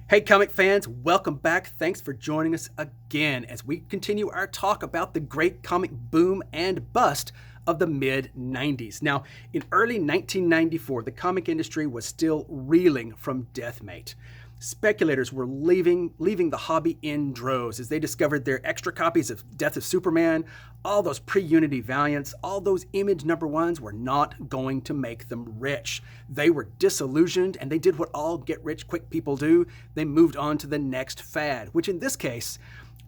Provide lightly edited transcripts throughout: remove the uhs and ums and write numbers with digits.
Hey, comic fans, welcome back. Thanks for joining us again as we continue our talk about the great comic boom and bust of the mid-90s. Now, in early 1994, the comic industry was still reeling from Deathmate. Speculators were leaving the hobby in droves as they discovered their extra copies of Death of Superman, all those pre-Unity Valiants, all those Image #1s were not going to make them rich. They were disillusioned and they did what all get-rich-quick people do. They moved on to the next fad, which in this case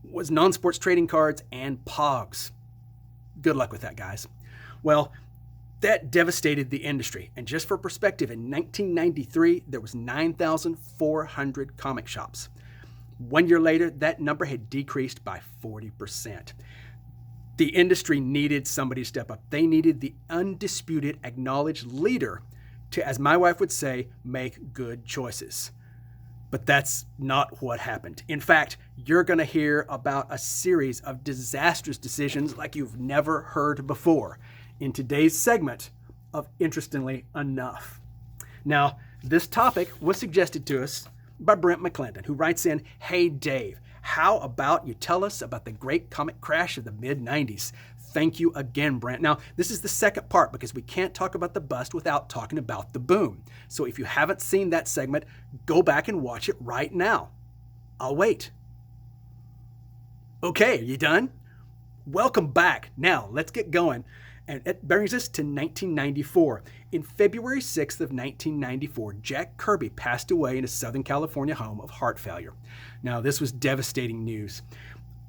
was non-sports trading cards and POGs. Good luck with that, guys. Well, that devastated the industry, and just for perspective, in 1993, there was 9,400 comic shops. 1 year later, that number had decreased by 40%. The industry needed somebody to step up. They needed the undisputed, acknowledged leader to, as my wife would say, make good choices. But that's not what happened. In fact, you're going to hear about a series of disastrous decisions like you've never heard before in today's segment of Interestingly Enough. Now, this topic was suggested to us by Brent McClendon, who writes in, "Hey Dave, how about you tell us about the great comic crash of the mid-90s? Thank you again, Brent." Now, this is the second part because we can't talk about the bust without talking about the boom. So if you haven't seen that segment, go back and watch it right now. I'll wait. Okay, are you done? Welcome back. Now, let's get going. And it brings us to 1994. In February 6th of 1994, Jack Kirby passed away in his Southern California home of heart failure. Now, this was devastating news.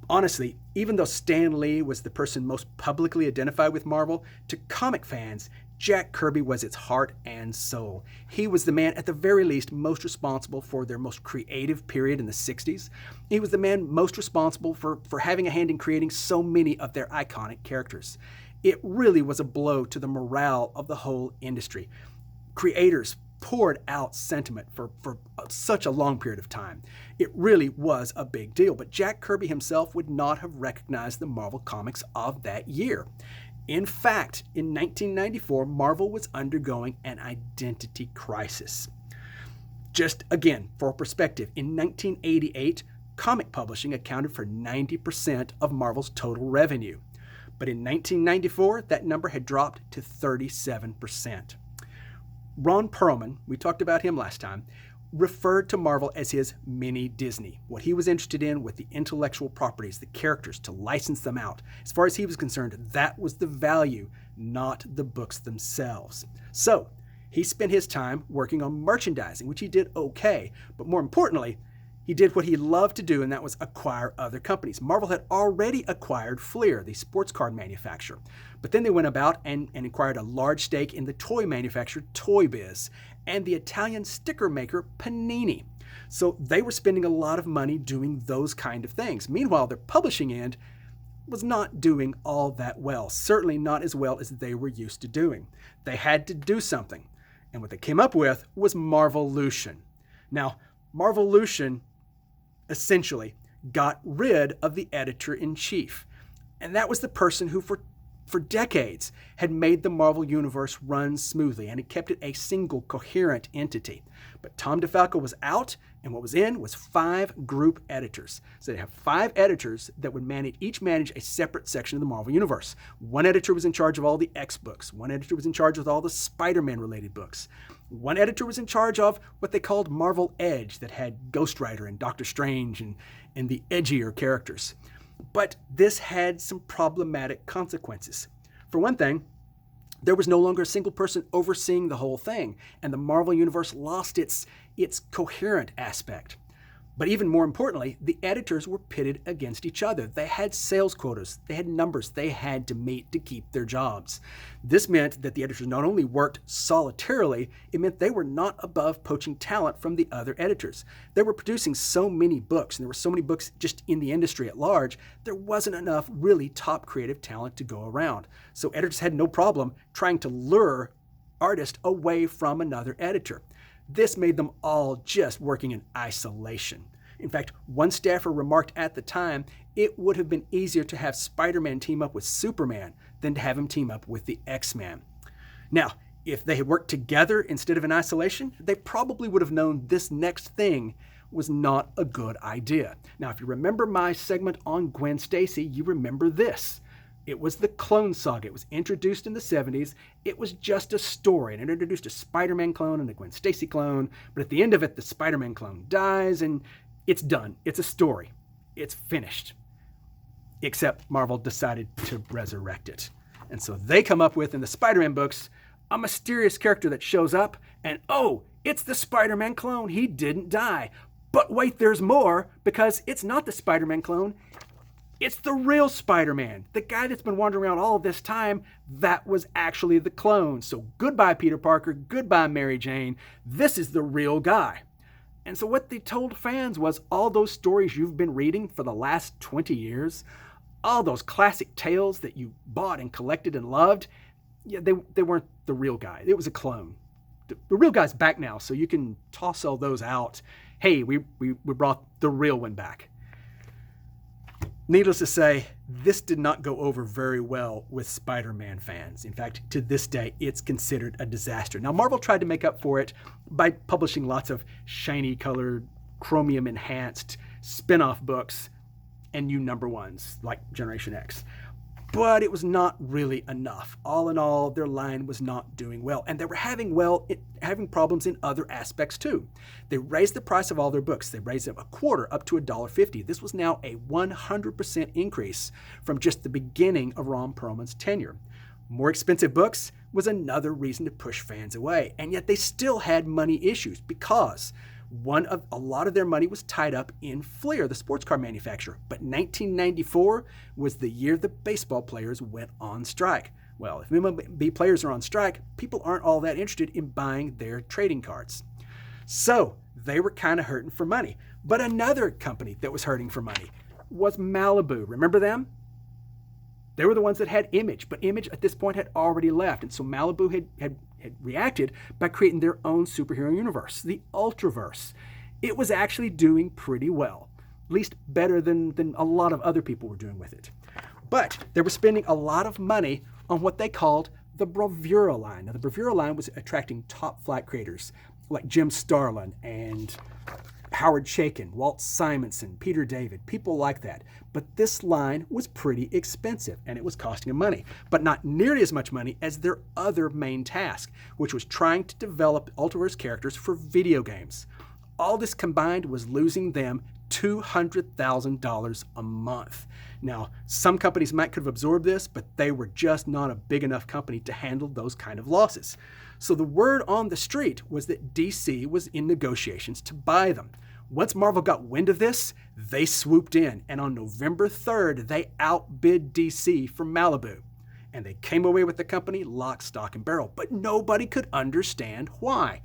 Honestly, even though Stan Lee was the person most publicly identified with Marvel, to comic fans, Jack Kirby was its heart and soul. He was the man, at the very least, most responsible for their most creative period in the 60s. He was the man most responsible for having a hand in creating so many of their iconic characters. It really was a blow to the morale of the whole industry. Creators poured out sentiment for such a long period of time. It really was a big deal, but Jack Kirby himself would not have recognized the Marvel Comics of that year. In fact, in 1994, Marvel was undergoing an identity crisis. Just again, for perspective, in 1988, comic publishing accounted for 90% of Marvel's total revenue. But in 1994, that number had dropped to 37%. Ron Perlman, we talked about him last time, referred to Marvel as his mini Disney. What he was interested in with the intellectual properties, the characters, to license them out. As far as he was concerned, that was the value, not the books themselves. So he spent his time working on merchandising, which he did okay, but more importantly, he did what he loved to do, and that was acquire other companies. Marvel had already acquired Fleer, the sports card manufacturer. But then they went about and acquired a large stake in the toy manufacturer Toy Biz and the Italian sticker maker Panini. So they were spending a lot of money doing those kind of things. Meanwhile, their publishing end was not doing all that well, certainly not as well as they were used to doing. They had to do something, and what they came up with was Marvolution. Now, Marvolution essentially got rid of the editor-in-chief. And that was the person who for decades had made the Marvel Universe run smoothly and had kept it a single coherent entity. But Tom DeFalco was out, and what was in was 5 group editors. So they have 5 editors that would each manage a separate section of the Marvel Universe. One editor was in charge of all the X books. One editor was in charge of all the Spider-Man related books. One editor was in charge of what they called Marvel Edge, that had Ghost Rider and Doctor Strange and the edgier characters. But this had some problematic consequences. For one thing, there was no longer a single person overseeing the whole thing, and the Marvel Universe lost its coherent aspect. But even more importantly, the editors were pitted against each other. They had sales quotas, they had numbers they had to meet to keep their jobs. This meant that the editors not only worked solitarily, it meant they were not above poaching talent from the other editors. They were producing so many books, and there were so many books just in the industry at large, there wasn't enough really top creative talent to go around. So editors had no problem trying to lure artists away from another editor. This made them all just working in isolation. In fact, one staffer remarked at the time, it would have been easier to have Spider-Man team up with Superman than to have him team up with the X-Men. Now, if they had worked together instead of in isolation, they probably would have known this next thing was not a good idea. Now, if you remember my segment on Gwen Stacy, you remember this. It was the Clone Saga. It was introduced in the 70s. It was just a story, and it introduced a Spider-Man clone and a Gwen Stacy clone, but at the end of it, the Spider-Man clone dies, and it's done. It's a story. It's finished. Except Marvel decided to resurrect it. And so they come up with, in the Spider-Man books, a mysterious character that shows up, and oh, it's the Spider-Man clone. He didn't die. But wait, there's more, because it's not the Spider-Man clone. It's the real Spider-Man, the guy that's been wandering around all of this time. That was actually the clone. So goodbye, Peter Parker. Goodbye, Mary Jane. This is the real guy. And so what they told fans was, all those stories you've been reading for the last 20 years, all those classic tales that you bought and collected and loved, yeah, they weren't the real guy. It was a clone. The real guy's back now, so you can toss all those out. Hey, we brought the real one back. Needless to say, this did not go over very well with Spider-Man fans. In fact, to this day, it's considered a disaster. Now, Marvel tried to make up for it by publishing lots of shiny colored, chromium enhanced spin-off books and new number ones like Generation X. But it was not really enough. All in all, their line was not doing well, and they were having problems in other aspects too. They raised the price of all their books. They raised them a quarter, up to $1.50. This was now a 100% increase from just the beginning of Ron Perlman's tenure. More expensive books was another reason to push fans away, and yet they still had money issues because a lot of their money was tied up in Fleer, the sports car manufacturer. But 1994 was the year the baseball players went on strike. Well, if MLB players are on strike, people aren't all that interested in buying their trading cards. So they were kind of hurting for money. But another company that was hurting for money was Malibu. Remember them? They were the ones that had Image, but Image at this point had already left. And so Malibu had reacted by creating their own superhero universe, the Ultraverse. It was actually doing pretty well, at least better than a lot of other people were doing with it. But they were spending a lot of money on what they called the Bravura line. Now, the Bravura line was attracting top flight creators like Jim Starlin and Howard Chaykin, Walt Simonson, Peter David, people like that. But this line was pretty expensive, and it was costing them money, but not nearly as much money as their other main task, which was trying to develop Ultraverse characters for video games. All this combined was losing them $200,000 a month. Now, some companies might could have absorbed this, but they were just not a big enough company to handle those kind of losses. So the word on the street was that DC was in negotiations to buy them. Once Marvel got wind of this, they swooped in, and on November 3rd, they outbid DC for Malibu. And they came away with the company lock, stock, and barrel, but nobody could understand why.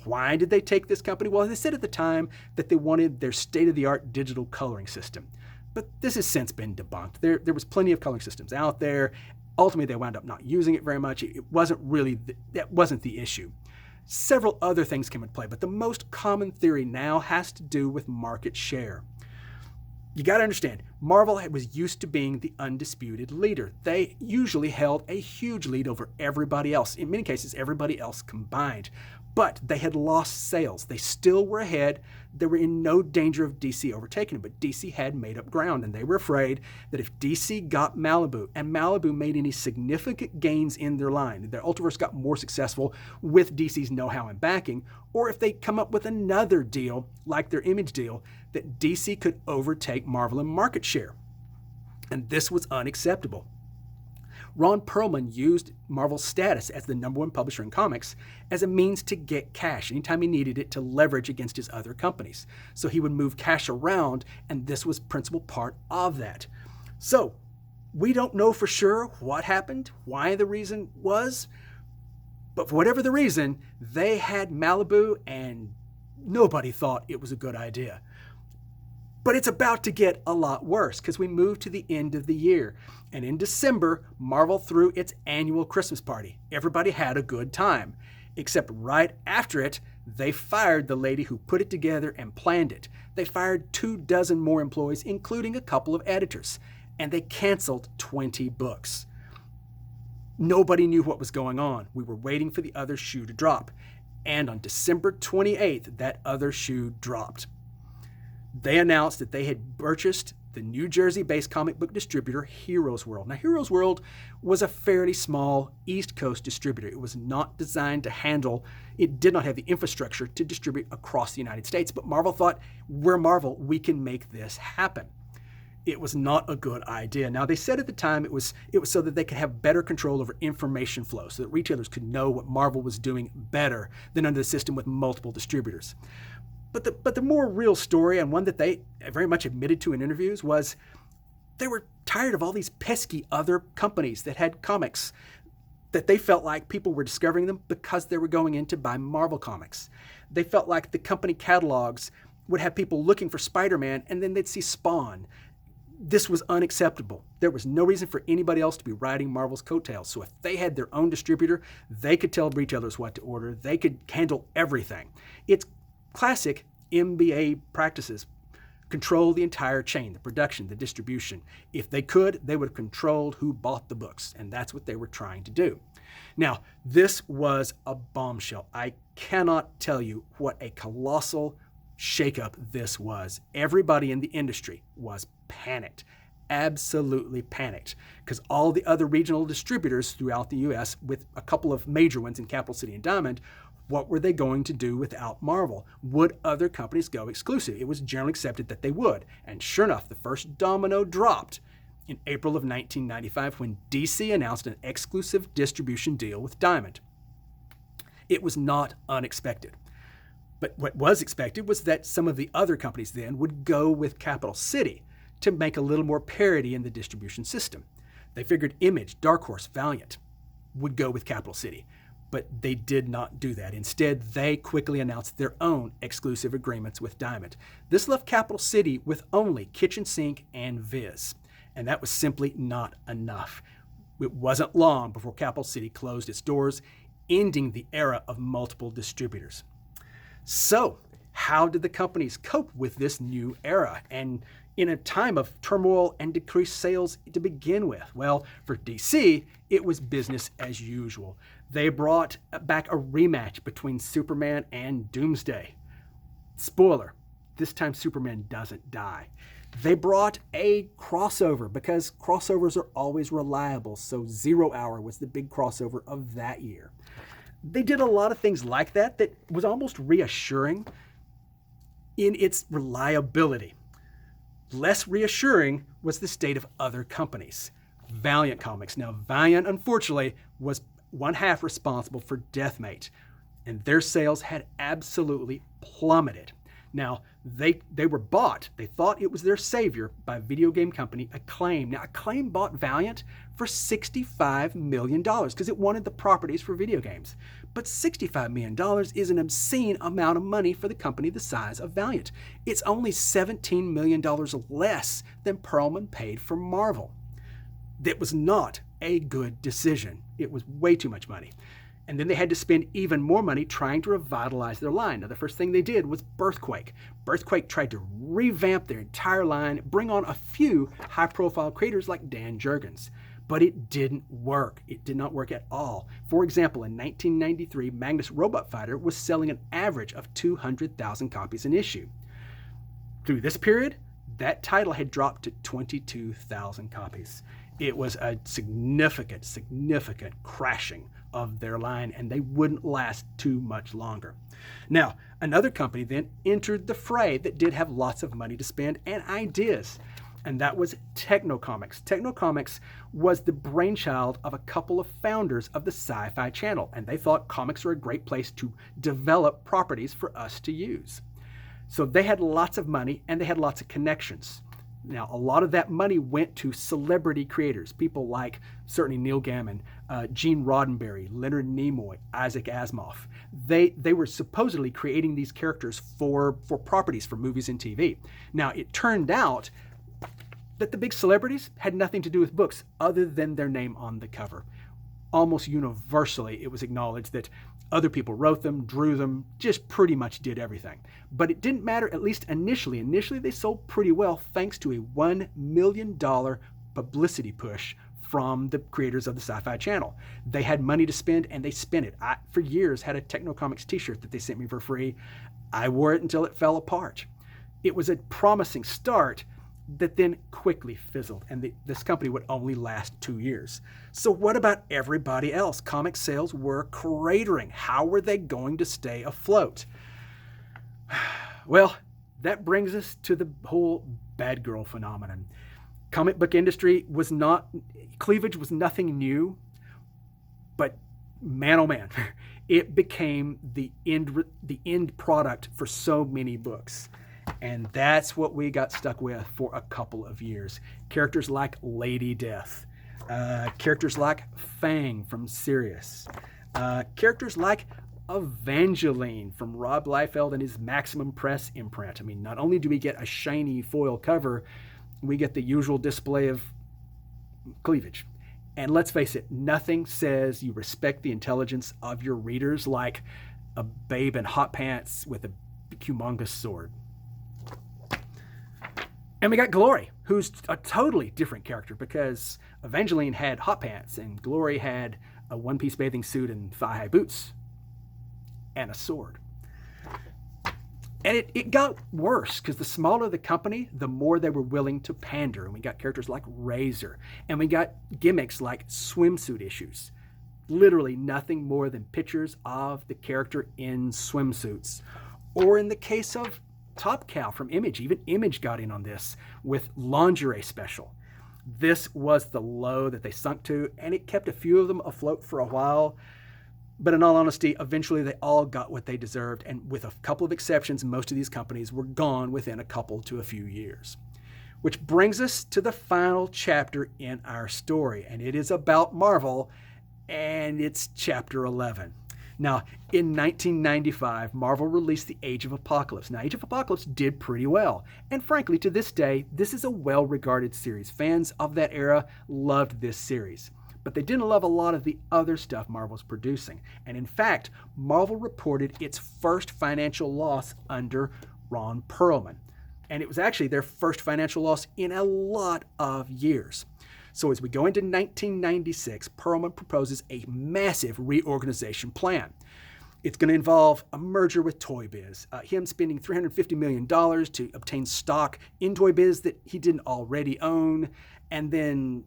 Why did they take this company? Well, they said at the time that they wanted their state-of-the-art digital coloring system. But this has since been debunked. There was plenty of coloring systems out there. Ultimately, they wound up not using it very much. That wasn't the issue. Several other things came into play, but the most common theory now has to do with market share. You got to understand, Marvel was used to being the undisputed leader. They usually held a huge lead over everybody else, in many cases everybody else combined. But they had lost sales. They still were ahead. They were in no danger of DC overtaking them, but DC had made up ground, and they were afraid that if DC got Malibu, and Malibu made any significant gains in their line, their Ultraverse got more successful with DC's know-how and backing, or if they come up with another deal, like their Image deal, that DC could overtake Marvel in market share. And this was unacceptable. Ron Perlman used Marvel's status as the number one publisher in comics as a means to get cash anytime he needed it to leverage against his other companies. So he would move cash around, and this was a principal part of that. So we don't know for sure what happened, why the reason was, but for whatever the reason, they had Malibu, and nobody thought it was a good idea. But it's about to get a lot worse because we move to the end of the year. And in December, Marvel threw its annual Christmas party. Everybody had a good time. Except right after it, they fired the lady who put it together and planned it. They fired 24 more employees, including a couple of editors. And they canceled 20 books. Nobody knew what was going on. We were waiting for the other shoe to drop. And on December 28th, that other shoe dropped. They announced that they had purchased the New Jersey-based comic book distributor Heroes World. Now, Heroes World was a fairly small East Coast distributor. It was not designed to handle, it did not have the infrastructure to distribute across the United States, but Marvel thought, we're Marvel, we can make this happen. It was not a good idea. Now, they said at the time it was so that they could have better control over information flow, so that retailers could know what Marvel was doing better than under the system with multiple distributors. But the more real story, and one that they very much admitted to in interviews, was they were tired of all these pesky other companies that had comics, that they felt like people were discovering them because they were going in to buy Marvel comics. They felt like the company catalogs would have people looking for Spider-Man, and then they'd see Spawn. This was unacceptable. There was no reason for anybody else to be riding Marvel's coattails. So if they had their own distributor, they could tell retailers what to order. They could handle everything. It's classic MBA practices. Control the entire chain, the production, the distribution. If they could, they would have controlled who bought the books, and that's what they were trying to do. Now, this was a bombshell. I cannot tell you what a colossal shakeup this was. Everybody in the industry was panicked, absolutely panicked, because all the other regional distributors throughout the U.S., with a couple of major ones in Capital City and Diamond, what were they going to do without Marvel? Would other companies go exclusive? It was generally accepted that they would. And sure enough, the first domino dropped in April of 1995 when DC announced an exclusive distribution deal with Diamond. It was not unexpected. But what was expected was that some of the other companies then would go with Capital City to make a little more parity in the distribution system. They figured Image, Dark Horse, Valiant would go with Capital City. But they did not do that. Instead, they quickly announced their own exclusive agreements with Diamond. This left Capital City with only Kitchen Sink and Viz, and that was simply not enough. It wasn't long before Capital City closed its doors, ending the era of multiple distributors. So, how did the companies cope with this new era, and in a time of turmoil and decreased sales to begin with? Well, for DC, it was business as usual. They brought back a rematch between Superman and Doomsday. Spoiler, this time Superman doesn't die. They brought a crossover because crossovers are always reliable, so Zero Hour was the big crossover of that year. They did a lot of things like that that was almost reassuring in its reliability. Less reassuring was the state of other companies. Valiant Comics. Now, Valiant, unfortunately, was one half responsible for Deathmate, and their sales had absolutely plummeted. Now, they were bought. They thought it was their savior by video game company Acclaim. Now, Acclaim bought Valiant for $65 million because it wanted the properties for video games. But $65 million is an obscene amount of money for the company the size of Valiant. It's only $17 million less than Perlman paid for Marvel. That was not a good decision. It was way too much money. And then they had to spend even more money trying to revitalize their line. Now, the first thing they did was Birthquake. Birthquake tried to revamp their entire line, bring on a few high-profile creators like Dan Jurgens. But it didn't work. It did not work at all. For example, in 1993, Magnus Robot Fighter was selling an average of 200,000 copies an issue. Through this period, that title had dropped to 22,000 copies. It was a significant crashing of their line, and they wouldn't last too much longer. Now, another company then entered the fray that did have lots of money to spend and ideas, and that was Techno Comics. Techno Comics was the brainchild of a couple of founders of the Sci-Fi Channel, and they thought comics were a great place to develop properties for us to use. So they had lots of money and they had lots of connections. Now, a lot of that money went to celebrity creators, people like certainly Neil Gaiman, Gene Roddenberry, Leonard Nimoy, Isaac Asimov. They were supposedly creating these characters for properties for movies and TV. Now, it turned out that the big celebrities had nothing to do with books other than their name on the cover. Almost universally, it was acknowledged that other people wrote them, drew them, just pretty much did everything. But it didn't matter, at least initially. Initially, they sold pretty well thanks to a $1 million publicity push from the creators of the Sci-Fi Channel. They had money to spend, and they spent it. I, for years, had a Techno Comics t-shirt that they sent me for free. I wore it until it fell apart. It was a promising start that then quickly fizzled, and this company would only last 2 years. So what about everybody else? Comic sales were cratering. How were they going to stay afloat? Well, that brings us to the whole bad girl phenomenon. Comic book industry cleavage was nothing new, but man, oh man, it became the end product for so many books. And that's what we got stuck with for a couple of years. Characters like Lady Death, characters like Fang from Sirius, characters like Evangeline from Rob Liefeld and his Maximum Press imprint. I mean, not only do we get a shiny foil cover, we get the usual display of cleavage. And let's face it, nothing says you respect the intelligence of your readers like a babe in hot pants with a humongous sword. And we got Glory, who's a totally different character because Evangeline had hot pants and Glory had a one-piece bathing suit and thigh-high boots and a sword. And it got worse because the smaller the company, the more they were willing to pander. And we got characters like Razor, and we got gimmicks like swimsuit issues. Literally nothing more than pictures of the character in swimsuits. Or in the case of Top Cow from Image, even Image got in on this with lingerie special. This was the low that they sunk to, and it kept a few of them afloat for a while. But in all honesty, eventually they all got what they deserved, and with a couple of exceptions, most of these companies were gone within a couple to a few years. Which brings us to the final chapter in our story, and it is about Marvel, and it's chapter 11. Now, in 1995, Marvel released the Age of Apocalypse. Now, Age of Apocalypse did pretty well, and frankly, to this day, this is a well-regarded series. Fans of that era loved this series. But they didn't love a lot of the other stuff Marvel was producing. And in fact, Marvel reported its first financial loss under Ron Perlman. And it was actually their first financial loss in a lot of years. So as we go into 1996, Perlman proposes a massive reorganization plan. It's going to involve a merger with Toy Biz, him spending $350 million to obtain stock in Toy Biz that he didn't already own, and then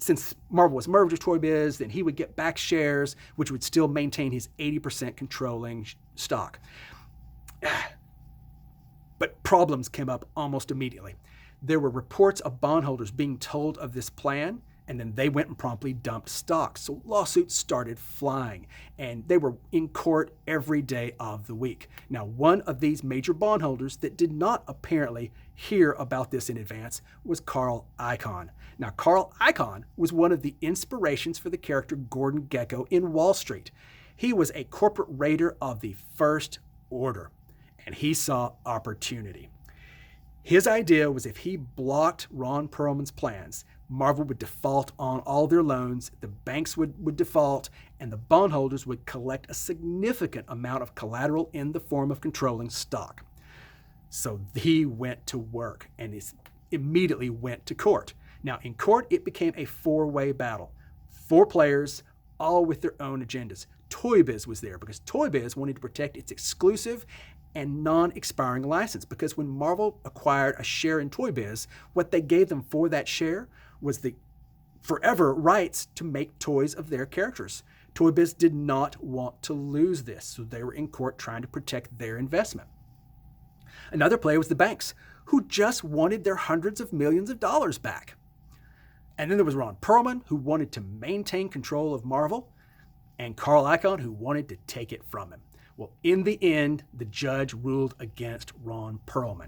since Marvel was merged with Toy Biz, then he would get back shares, which would still maintain his 80% controlling stock. But problems came up almost immediately. There were reports of bondholders being told of this plan, and then they went and promptly dumped stock. So lawsuits started flying, and they were in court every day of the week. Now, one of these major bondholders that did not apparently hear about this in advance was Carl Icahn. Now, Carl Icahn was one of the inspirations for the character Gordon Gekko in Wall Street. He was a corporate raider of the First Order, and he saw opportunity. His idea was if he blocked Ron Perlman's plans, Marvel would default on all their loans, the banks would default, and the bondholders would collect a significant amount of collateral in the form of controlling stock. So he went to work and immediately went to court. Now, in court, it became a four-way battle. 4 players, all with their own agendas. Toy Biz was there because Toy Biz wanted to protect its exclusive and non-expiring license, because when Marvel acquired a share in Toy Biz, what they gave them for that share was the forever rights to make toys of their characters. Toy Biz did not want to lose this, so they were in court trying to protect their investment. Another player was the banks, who just wanted their hundreds of millions of dollars back. And then there was Ron Perlman, who wanted to maintain control of Marvel, and Carl Icahn, who wanted to take it from him. Well, in the end, the judge ruled against Ron Perlman.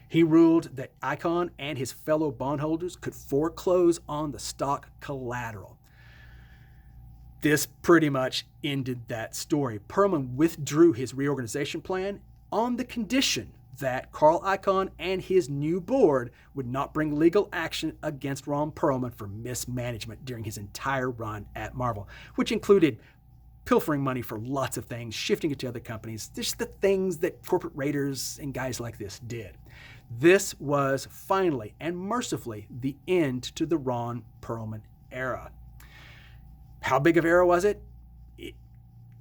He ruled that Icahn and his fellow bondholders could foreclose on the stock collateral. This pretty much ended that story. Perlman withdrew his reorganization plan on the condition that Carl Icahn and his new board would not bring legal action against Ron Perlman for mismanagement during his entire run at Marvel, which included pilfering money for lots of things, shifting it to other companies, just the things that corporate raiders and guys like this did. This was finally and mercifully the end to the Ron Perlman era. How big of an era was it?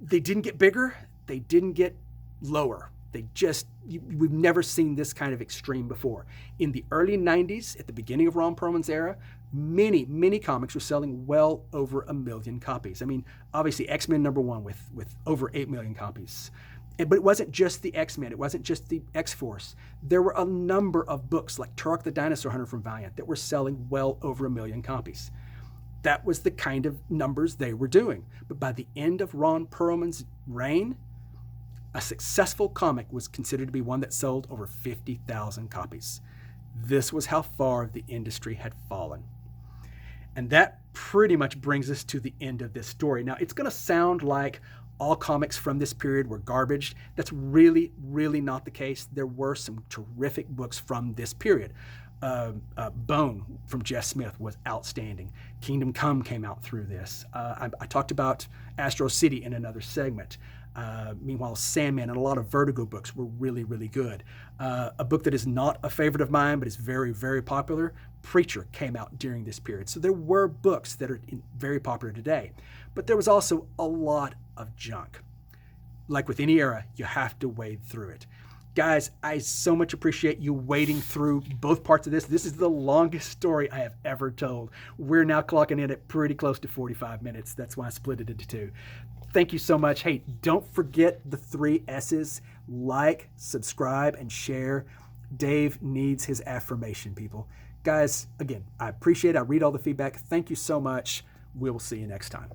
They didn't get bigger, they didn't get lower. We've never seen this kind of extreme before. In the early 90s, at the beginning of Ron Perlman's era, many comics were selling well over 1 million copies. I mean, obviously X-Men #1 with over 8 million copies. But it wasn't just the X-Men. It wasn't just the X-Force. There were a number of books like Turok the Dinosaur Hunter from Valiant that were selling well over 1 million copies. That was the kind of numbers they were doing. But by the end of Ron Perlman's reign, a successful comic was considered to be one that sold over 50,000 copies. This was how far the industry had fallen. And that pretty much brings us to the end of this story. Now, it's going to sound like all comics from this period were garbage. That's really not the case. There were some terrific books from this period. Bone from Jess Smith was outstanding. Kingdom Come came out through this. I talked about Astro City in another segment. Meanwhile, Sandman and a lot of Vertigo books were really good. A book that is not a favorite of mine, but is very popular, Preacher, came out during this period. So there were books that are very popular today. But there was also a lot of junk. Like with any era, you have to wade through it. Guys, I so much appreciate you wading through both parts of this. This is the longest story I have ever told. We're now clocking in at pretty close to 45 minutes. That's why I split it into two. Thank you so much. Hey, don't forget the 3 S's. Like, subscribe, and share. Dave needs his affirmation, people. Guys, again, I appreciate it. I read all the feedback. Thank you so much. We'll see you next time.